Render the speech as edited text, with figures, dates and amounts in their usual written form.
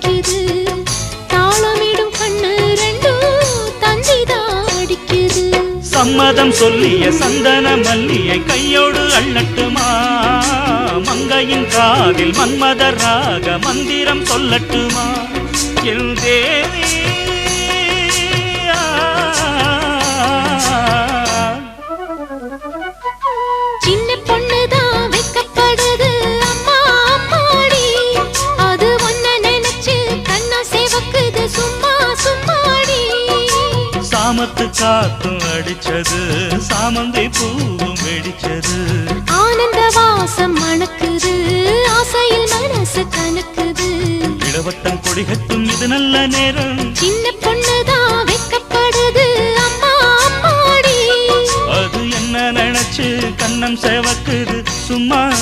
துடிக்குது தாளமிடும் கண்ணு ரெண்டும் தந்திதான் அடிக்குது சம்மதம் சொல்லிய சந்தன மல்லியை கையோடு அள்ளட்டுமா மங்கையின் காதில் மன்மதராக மந்திரம் சொல்லட்டுமா என் தேவி சின்ன பொண்ணுதான் வெக்கப்படுது அம்மா அம்மாடி அது ஒன்ன நினைச்சு கண்ணா சேவக்குது சும்மா சும்மாடி சாமத்து காத்தும் அடிச்சது சாமந்தை பூவும் வெடிச்சது ஆனந்த வாசம் மணக்குது ஆசையில் மனசு கணக்குது இளவட்டம் கொடிகட்டும் இது நல்ல நேரம் சின்ன பொண்ணுதான் வெக்கப்படுது அம்மா அம்மாடி அது என்ன நினைச்சு கண்ணம் சேவக்கு